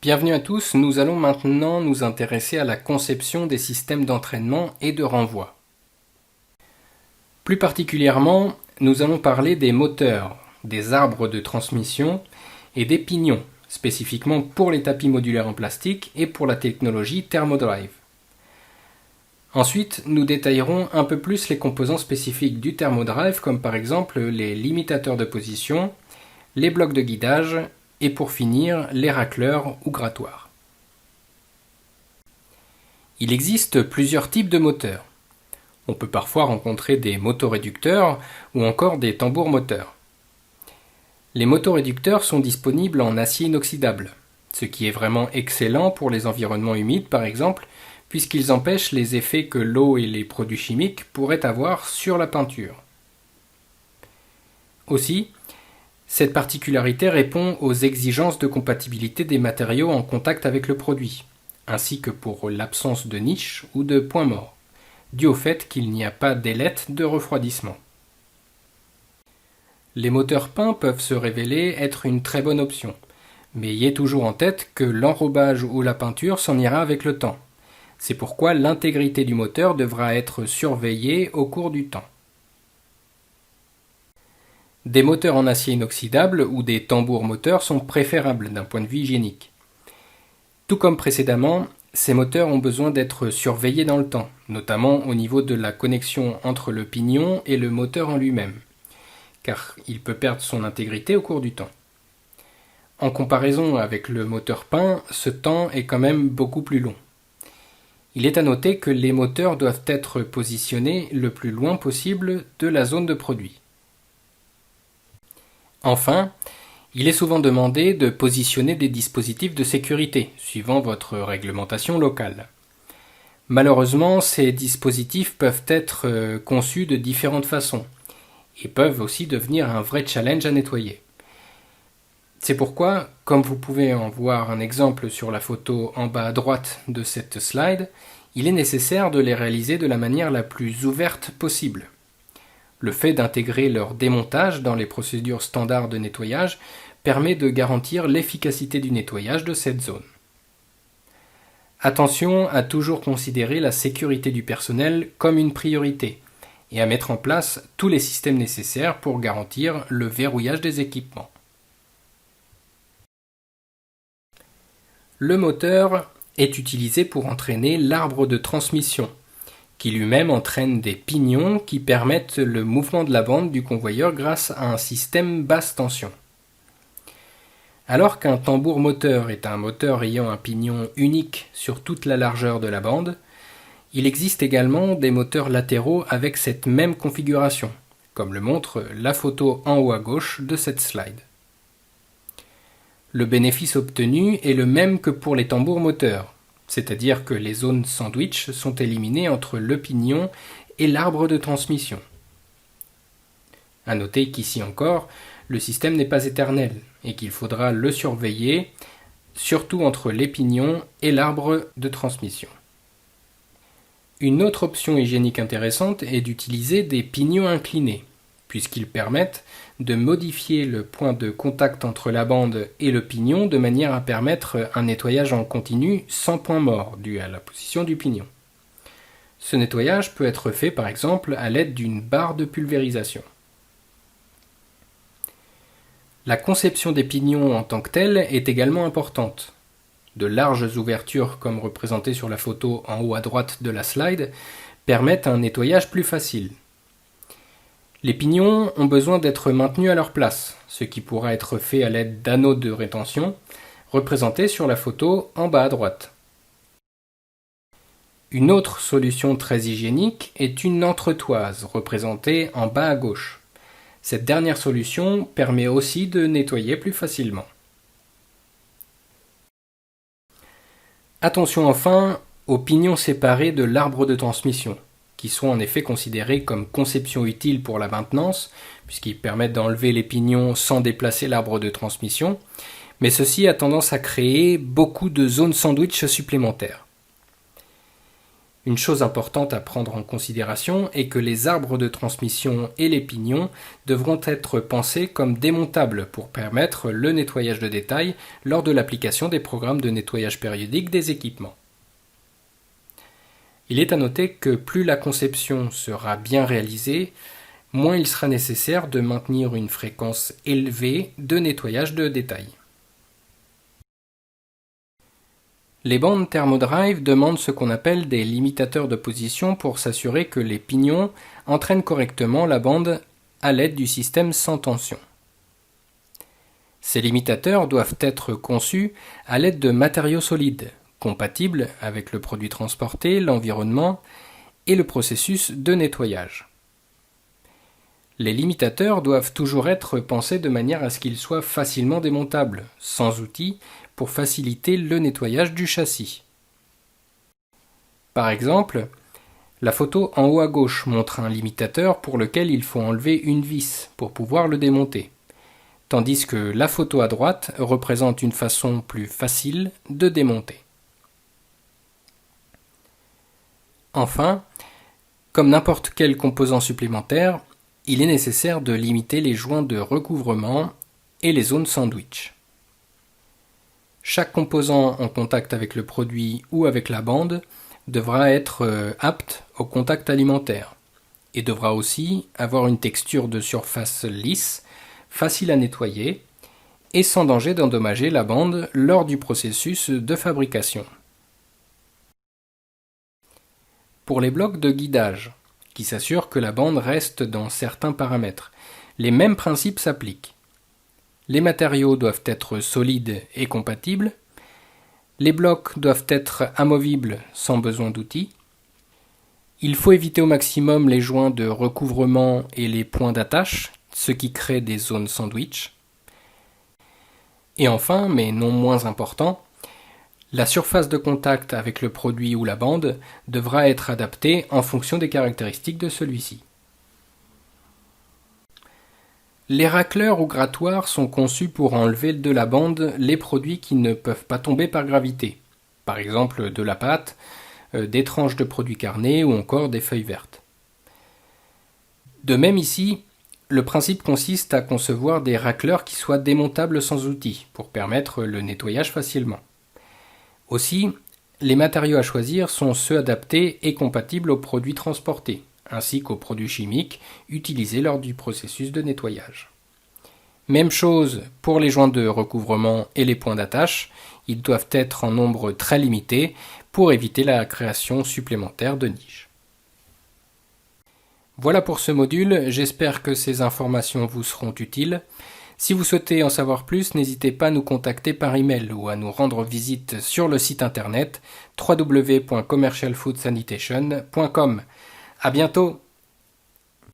Bienvenue à tous, nous allons maintenant nous intéresser à la conception des systèmes d'entraînement et de renvoi. Plus particulièrement, nous allons parler des moteurs, des arbres de transmission et des pignons, spécifiquement pour les tapis modulaires en plastique et pour la technologie Thermodrive. Ensuite, nous détaillerons un peu plus les composants spécifiques du Thermodrive, comme par exemple les limitateurs de position, les blocs de guidage et pour finir, les racleurs ou grattoirs. Il existe plusieurs types de moteurs. On peut parfois rencontrer des motoréducteurs ou encore des tambours moteurs. Les motoréducteurs sont disponibles en acier inoxydable, ce qui est vraiment excellent pour les environnements humides par exemple, puisqu'ils empêchent les effets que l'eau et les produits chimiques pourraient avoir sur la peinture. Aussi, cette particularité répond aux exigences de compatibilité des matériaux en contact avec le produit, ainsi que pour l'absence de niche ou de points morts, dû au fait qu'il n'y a pas d'ailette de refroidissement. Les moteurs peints peuvent se révéler être une très bonne option, mais ayez toujours en tête que l'enrobage ou la peinture s'en ira avec le temps. C'est pourquoi l'intégrité du moteur devra être surveillée au cours du temps. Des moteurs en acier inoxydable ou des tambours moteurs sont préférables d'un point de vue hygiénique. Tout comme précédemment, ces moteurs ont besoin d'être surveillés dans le temps, notamment au niveau de la connexion entre le pignon et le moteur en lui-même, car il peut perdre son intégrité au cours du temps. En comparaison avec le moteur peint, ce temps est quand même beaucoup plus long. Il est à noter que les moteurs doivent être positionnés le plus loin possible de la zone de produit. Enfin, il est souvent demandé de positionner des dispositifs de sécurité, suivant votre réglementation locale. Malheureusement, ces dispositifs peuvent être conçus de différentes façons et peuvent aussi devenir un vrai challenge à nettoyer. C'est pourquoi, comme vous pouvez en voir un exemple sur la photo en bas à droite de cette slide, il est nécessaire de les réaliser de la manière la plus ouverte possible. Le fait d'intégrer leur démontage dans les procédures standards de nettoyage permet de garantir l'efficacité du nettoyage de cette zone. Attention à toujours considérer la sécurité du personnel comme une priorité et à mettre en place tous les systèmes nécessaires pour garantir le verrouillage des équipements. Le moteur est utilisé pour entraîner l'arbre de transmission, qui lui-même entraîne des pignons qui permettent le mouvement de la bande du convoyeur grâce à un système basse tension. Alors qu'un tambour moteur est un moteur ayant un pignon unique sur toute la largeur de la bande, il existe également des moteurs latéraux avec cette même configuration, comme le montre la photo en haut à gauche de cette slide. Le bénéfice obtenu est le même que pour les tambours moteurs, c'est-à-dire que les zones sandwich sont éliminées entre le pignon et l'arbre de transmission. À noter qu'ici encore, le système n'est pas éternel et qu'il faudra le surveiller, surtout entre les pignons et l'arbre de transmission. Une autre option hygiénique intéressante est d'utiliser des pignons inclinés, puisqu'ils permettent de modifier le point de contact entre la bande et le pignon de manière à permettre un nettoyage en continu sans point mort dû à la position du pignon. Ce nettoyage peut être fait par exemple à l'aide d'une barre de pulvérisation. La conception des pignons en tant que telle est également importante. De larges ouvertures comme représentées sur la photo en haut à droite de la slide permettent un nettoyage plus facile. Les pignons ont besoin d'être maintenus à leur place, ce qui pourra être fait à l'aide d'anneaux de rétention, représentés sur la photo en bas à droite. Une autre solution très hygiénique est une entretoise, représentée en bas à gauche. Cette dernière solution permet aussi de nettoyer plus facilement. Attention enfin aux pignons séparés de l'arbre de transmission, qui sont en effet considérés comme conception utile pour la maintenance, puisqu'ils permettent d'enlever les pignons sans déplacer l'arbre de transmission, mais ceci a tendance à créer beaucoup de zones sandwich supplémentaires. Une chose importante à prendre en considération est que les arbres de transmission et les pignons devront être pensés comme démontables pour permettre le nettoyage de détail lors de l'application des programmes de nettoyage périodique des équipements. Il est à noter que plus la conception sera bien réalisée, moins il sera nécessaire de maintenir une fréquence élevée de nettoyage de détail. Les bandes thermodrive demandent ce qu'on appelle des limitateurs de position pour s'assurer que les pignons entraînent correctement la bande à l'aide du système sans tension. Ces limitateurs doivent être conçus à l'aide de matériaux solides, compatibles avec le produit transporté, l'environnement et le processus de nettoyage. Les limitateurs doivent toujours être pensés de manière à ce qu'ils soient facilement démontables, sans outils, pour faciliter le nettoyage du châssis. Par exemple, la photo en haut à gauche montre un limitateur pour lequel il faut enlever une vis pour pouvoir le démonter, tandis que la photo à droite représente une façon plus facile de démonter. Enfin, comme n'importe quel composant supplémentaire, il est nécessaire de limiter les joints de recouvrement et les zones sandwich. Chaque composant en contact avec le produit ou avec la bande devra être apte au contact alimentaire et devra aussi avoir une texture de surface lisse, facile à nettoyer et sans danger d'endommager la bande lors du processus de fabrication. Pour les blocs de guidage, qui s'assurent que la bande reste dans certains paramètres, les mêmes principes s'appliquent. Les matériaux doivent être solides et compatibles, les blocs doivent être amovibles sans besoin d'outils, il faut éviter au maximum les joints de recouvrement et les points d'attache, ce qui crée des zones sandwich. Et enfin, mais non moins important, la surface de contact avec le produit ou la bande devra être adaptée en fonction des caractéristiques de celui-ci. Les racleurs ou grattoirs sont conçus pour enlever de la bande les produits qui ne peuvent pas tomber par gravité, par exemple de la pâte, des tranches de produits carnés ou encore des feuilles vertes. De même ici, le principe consiste à concevoir des racleurs qui soient démontables sans outils pour permettre le nettoyage facilement. Aussi, les matériaux à choisir sont ceux adaptés et compatibles aux produits transportés, ainsi qu'aux produits chimiques utilisés lors du processus de nettoyage. Même chose pour les joints de recouvrement et les points d'attache, ils doivent être en nombre très limité pour éviter la création supplémentaire de niches. Voilà pour ce module, j'espère que ces informations vous seront utiles. Si vous souhaitez en savoir plus, n'hésitez pas à nous contacter par email ou à nous rendre visite sur le site internet www.commercialfoodsanitation.com. À bientôt!